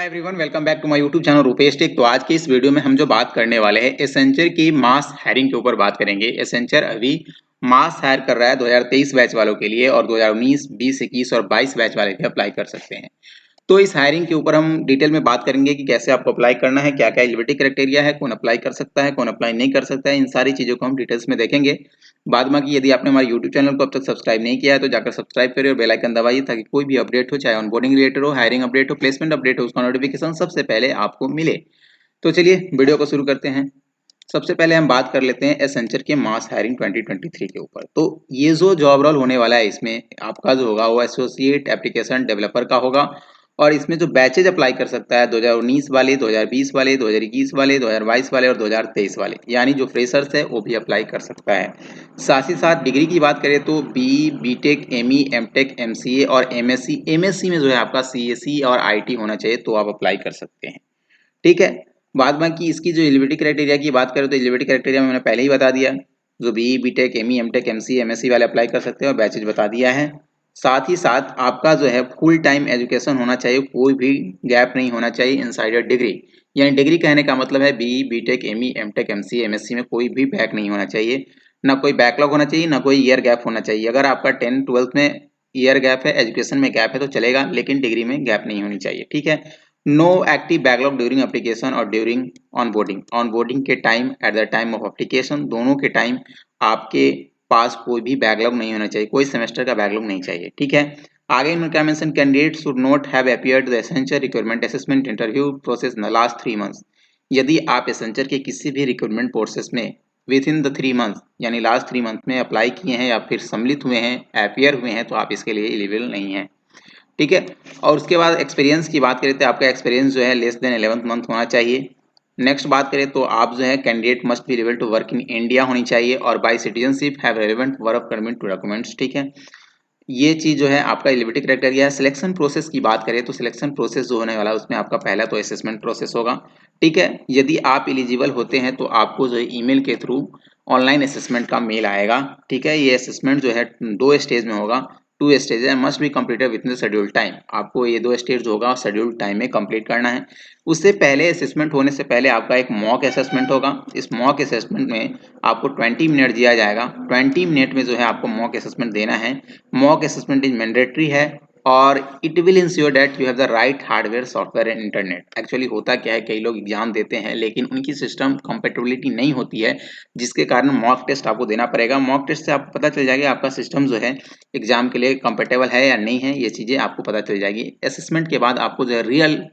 Everyone, welcome back to my YouTube channel Rupesh tech. तो आज की इस वीडियो में हम जो बात करने वाले हैं एसेंचर की मास हायरिंग के ऊपर बात करेंगे। एसेंचर अभी मास हायर कर रहा है 2023 बैच वालों के लिए, और 2019, 20, 21 और 22 बैच वाले भी अप्लाई कर सकते हैं। तो इस हायरिंग के ऊपर हम डिटेल में बात करेंगे कि कैसे आपको अप्लाई करना है, क्या क्या एलिजिबिलिटी क्राइटेरिया है, कौन अप्लाई कर सकता है, कौन अप्लाई नहीं कर सकता है। इन सारी चीज़ों को हम डिटेल्स में देखेंगे। बाद में कि यदि आपने हमारे यूट्यूब चैनल को अब तक सब्सक्राइब नहीं किया है तो जाकर सब्सक्राइब करिए और बेल आइकन दबाइए, ताकि कोई भी अपडेट हो, चाहे ऑनबोर्डिंग रिलेटेड हो, हायरिंग अपडेट हो, प्लेसमेंट अपडेट हो, उसका नोटिफिकेशन सबसे पहले आपको मिले। तो चलिए वीडियो को शुरू करते हैं। सबसे पहले हम बात कर लेते हैं एसेंचर के मास हायरिंग 2023 के ऊपर। तो ये जो जॉब रोल होने वाला है, इसमें आपका जो होगा वो एसोसिएट एप्लीकेशन डेवलपर का होगा। और इसमें जो बैचेज अप्लाई कर सकता है 2019 वाले, 2020 वाले, 2021 वाले, 2022 वाले और 2023 वाले, यानी जो फ्रेशर्स है वो भी अप्लाई कर सकता है। साथ ही साथ डिग्री की बात करें तो B, BTech, ME, MTech, MCA और एमएससी। एमएससी में जो है आपका सीएससी और आईटी होना चाहिए, तो आप अप्लाई कर सकते हैं। ठीक है। बाद बाकी इसकी जो एलिजिबिलिटी क्राइटेरिया की बात करें तो एलिजिबिलिटी क्राइटेरिया मैंने पहले ही बता दिया। जो B, BTech, ME, MTech, MC, MSc वाले अप्लाई कर सकते हैं, और बैचेज बता दिया है। साथ ही साथ आपका जो है फुल टाइम एजुकेशन होना चाहिए, कोई भी गैप नहीं होना चाहिए इनसाइड योर डिग्री। यानी डिग्री कहने का मतलब है B, BTech, ME, MTech, MC, MSc में कोई भी बैक नहीं होना चाहिए, ना कोई बैकलॉग होना चाहिए, ना कोई ईयर गैप होना चाहिए। अगर आपका 10, 12th में ईयर गैप है, एजुकेशन में गैप है तो चलेगा, लेकिन डिग्री में गैप नहीं होनी चाहिए। ठीक है। No active backlog during application और ड्यूरिंग ऑनबोर्डिंग। ऑनबोर्डिंग के time, at the time of application, दोनों के टाइम आपके पास कोई भी बैकलॉग नहीं होना चाहिए, कोई सेमेस्टर का बैकलॉग नहीं चाहिए। ठीक है। आगे इन्होंने क्या mention, candidate should not have appeared the Accenture requirement assessment interview process in the last 3 months. यदि आप एसेंचर के किसी भी रिक्रूटमेंट प्रोसेस में विद इन द 3 मंथ, यानी लास्ट 3 मंथ में अप्लाई किए हैं या फिर सम्मिलित हुए हैं, अपीयर हुए हैं, तो आप इसके लिए एलिजिबल नहीं है। ठीक है। और उसके बाद एक्सपीरियंस की बात करें तो आपका एक्सपीरियंस जो है लेस देन 11th मंथ होना चाहिए। नेक्स्ट बात करें तो आप जो है candidate must be able to work in India होनी चाहिए, और by citizenship have relevant work permit to documents. ठीक है। ये चीज जो है आपका एलिजिबिलिटी क्राइटेरिया है। सिलेक्शन प्रोसेस की बात करें तो सिलेक्शन प्रोसेस जो होने वाला है उसमें आपका पहला तो असेसमेंट प्रोसेस होगा। ठीक है। यदि आप एलिजिबल होते हैं तो आपको जो है ईमेल के थ्रू ऑनलाइन असेसमेंट का मेल आएगा। ठीक है। ये असेसमेंट जो है 2 स्टेज में होगा। 2 स्टेज है, must be completed with in schedule time. आपको ये 2 स्टेज जो होगा शेड्यूल टाइम में कंप्लीट करना है। उससे पहले असेसमेंट होने से पहले आपका एक मॉक असेसमेंट होगा। इस मॉक असेसमेंट में आपको 20 मिनट दिया जाएगा। 20 मिनट में जो है आपको मॉक असेसमेंट देना है। मॉक असेसमेंट इज मैंडेटरी है, और it will ensure that you have the right hardware, software and internet. Actually होता क्या है, कई लोग एग्जाम देते हैं लेकिन उनकी सिस्टम कंपेटेबिलिटी नहीं होती है, जिसके कारण मॉक टेस्ट आपको देना पड़ेगा। मॉक टेस्ट से आपको पता चल जाएगा आपका सिस्टम जो है एग्जाम के लिए कंपेटेबल है या नहीं है, ये चीज़ें आपको पता चल जाएगी। असेसमेंट के बाद आपको जो है रियल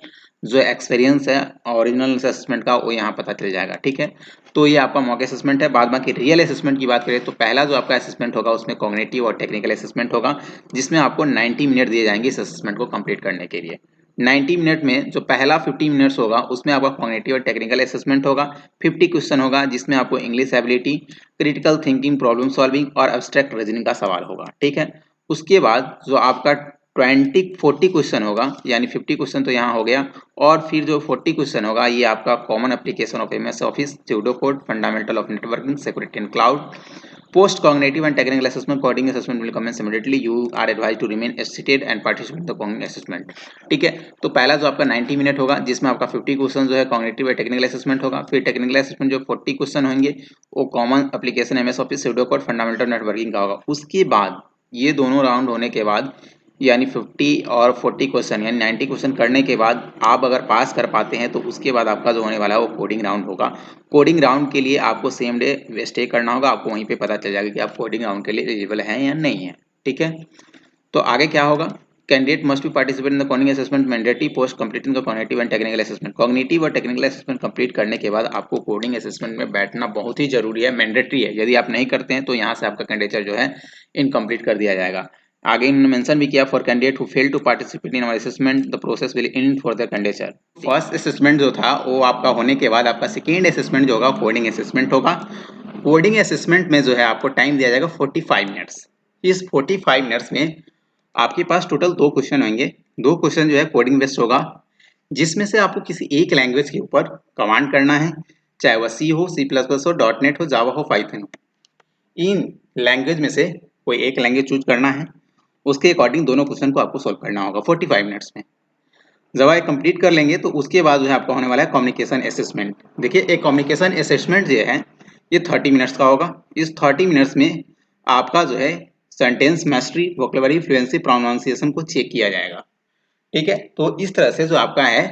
जो एक्सपीरियंस है ओरिजिनल असेसमेंट का, वो यहाँ पता चल जाएगा। ठीक है। तो ये आपका मॉक असेसमेंट है। बाद बाकी रियल असेसमेंट की बात करें तो पहला जो आपका असेसमेंट होगा उसमें कॉग्निटिव और टेक्निकल असेसमेंट होगा, जिसमें आपको 90 मिनट दिए जाएंगे इस असेसमेंट को कंप्लीट करने के लिए। 90 मिनट में जो पहला 50 मिनट्स होगा उसमें आपका कॉग्निटिव और टेक्निकल असेसमेंट होगा। 50 क्वेश्चन होगा, जिसमें आपको English ability, critical thinking, problem solving और एब्स्ट्रैक्ट रीजनिंग का सवाल होगा। ठीक है। उसके बाद जो आपका 40 क्वेश्चन होगा, यानी 50 क्वेश्चन तो यहाँ हो गया, और फिर जो 40 क्वेश्चन होगा ये आपका common application of MS office, pseudo code, fundamental of networking, security and cloud, post cognitive and technical assessment, coding assessment will commence immediately. You are advised to remain seated and participate in the cognitive assessment. ठीक है। तो पहला जो आपका 90 minute होगा, जिसमें आपका 50 question जो है कॉग्निटिव और टेक्निकल असेसमेंट होगा। फिर टेक्निकल असेसमेंट जो 40 क्वेश्चन होंगे वो common application, MS office, pseudo code, fundamental networking का होगा। उसके बाद ये दोनों राउंड होने के बाद, यानी 50 और 40 क्वेश्चन यानी 90 क्वेश्चन करने के बाद आप अगर पास कर पाते हैं तो उसके बाद आपका जो होने वाला है वो कोडिंग राउंड होगा। कोडिंग राउंड के लिए आपको सेम डे स्टे करना होगा। आपको वहीं पे पता चल जाएगा कि आप कोडिंग राउंड के लिए एलिजिबल हैं या नहीं है। ठीक है। तो आगे क्या होगा, candidate must B participate in the coding assessment mandatory post completing the cognitive and technical assessment. Cognitive और टेक्निकल असेसमेंट कंप्लीट करने के बाद आपको कोडिंग असेसमेंट में बैठना बहुत ही जरूरी है, मैंडेटरी है। यदि आप नहीं करते हैं तो यहाँ से आपका कैंडिडेचर जो है इनकम्प्लीट कर दिया जाएगा। आगे इन्होंने मेंशन भी किया, for candidate who fail to participate in our assessment the process will end for the candidature. First assessment जो था वो आपका होने के बाद आपका सेकेंड असेसमेंट जो होगा कोडिंग असेसमेंट होगा। कोडिंग असेसमेंट में जो है आपको टाइम दिया जाएगा 45 मिनट्स। इस 45 मिनट्स में आपके पास टोटल 2 क्वेश्चन होंगे। 2 क्वेश्चन जो है कोडिंग बेस्ड होगा, जिसमें से आपको किसी एक लैंग्वेज के ऊपर कमांड करना है, चाहे वह सी हो, C++ हो, डॉटनेट हो, जावा हो, पाइथन हो। इन लैंग्वेज में से कोई एक लैंग्वेज चूज करना है, उसके अकॉर्डिंग दोनों क्वेश्चन को आपको सोल्व करना होगा 45 मिनट्स में। जब आप कंप्लीट कर लेंगे तो उसके बाद जो है आपका होने वाला है कम्युनिकेशन असेसमेंट। देखिए एक कम्युनिकेशन असेसमेंट जो है ये 30 मिनट्स का होगा। इस 30 मिनट्स में आपका जो है सेंटेंस मैस्टरी, वोकैबुलरी, फ्लुएंसी, प्रोनाउंसिएशन को चेक किया जाएगा। ठीक है, तो इस तरह से जो आपका है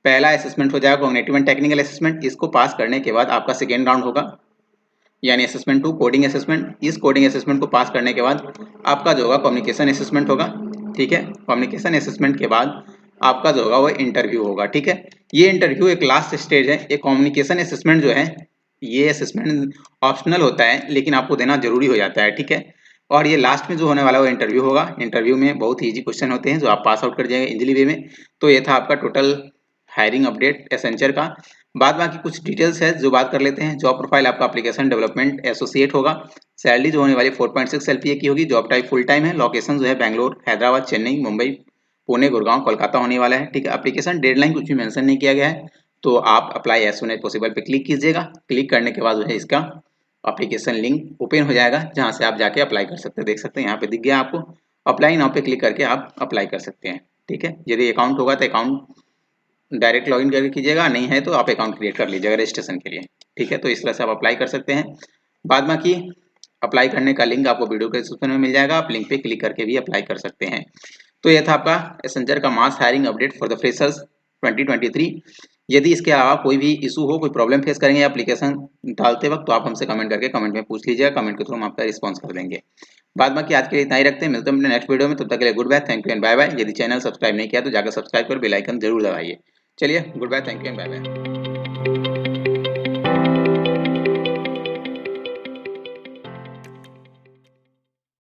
पहला असेसमेंट हो जाएगा कॉग्निटिव एंड टेक्निकल असेसमेंट। इसको पास करने के बाद आपका सेकेंड राउंड होगा यानी असेसमेंट 2 कोडिंग असेसमेंट। इस कोडिंग असेसमेंट को पास करने के बाद आपका जो होगा कम्युनिकेशन असेसमेंट होगा। ठीक है, कम्युनिकेशन असेसमेंट के बाद आपका जो होगा वो इंटरव्यू होगा। ठीक है, ये इंटरव्यू एक लास्ट स्टेज है। ये कम्युनिकेशन असेसमेंट जो है ये असेसमेंट ऑप्शनल होता है लेकिन आपको देना जरूरी हो जाता है। ठीक है, और ये लास्ट में जो होने वाला वो इंटरव्यू होगा। इंटरव्यू में बहुत ही ईजी क्वेश्चन होते हैं जो आप पास आउट कर जाएंगे इजीली वे में। तो ये था आपका टोटल हायरिंग अपडेट एसेंचर का। बाद बाकी कुछ डिटेल्स है जो बात कर लेते हैं। जॉब प्रोफाइल आपका एप्लीकेशन डेवलपमेंट एसोसिएट होगा। सैलरी जो होने वाली 4.6 एलपीए की होगी। जॉब टाइप फुल टाइम है। लोकेशन जो है बेंगलोर, हैदराबाद, चेन्नई, मुंबई, पुणे, गुड़गांव, कोलकाता होने वाला है। ठीक है, एप्लीकेशन डेडलाइन कुछ भी मेंशन नहीं किया गया है, तो आप apply as soon as possible पे क्लिक कीजिएगा। क्लिक करने के बाद जो है इसका एप्लीकेशन लिंक ओपन हो जाएगा जहां से आप जाके अप्लाई कर सकते हैं। देख सकते हैं यहाँ पे दिख गया आपको, अप्लाई नाउ पे क्लिक करके आप अप्लाई कर सकते हैं। ठीक है, यदि अकाउंट होगा तो अकाउंट डायरेक्ट लॉगिन करके कीजिएगा, नहीं है तो आप अकाउंट क्रिएट कर लीजिएगा रजिस्ट्रेशन के लिए। ठीक है, तो इस तरह से आप अप्लाई कर सकते हैं। बाद बाकी अप्लाई करने का लिंक आपको वीडियो के डिस्क्रिप्शन में मिल जाएगा, आप लिंक पे क्लिक करके भी अप्लाई कर सकते हैं। तो यह था आपका एसेंचर का mass hiring update for the freshers 2023। यदि इसके अलावा कोई भी इशू हो, कोई प्रॉब्लम फेस करेंगे एप्लीकेशन डालते वक्त, तो आप हमसे कमेंट करके कमेंट में पूछ लीजिएगा। कमेंट के थ्रू हम आपका रिस्पॉन्स कर देंगे। बाद बाकी आज के लिए इतना ही रखते हैं, मिलते हैं अपने नेक्स्ट वीडियो में। तब तक के लिए good bye, thank you and bye bye. यदि चैनल सब्सक्राइब नहीं किया तो जाकर सब्सक्राइब कर बेल आइकन जरूर दबाइए। चलिए good bye, thank you and bye bye.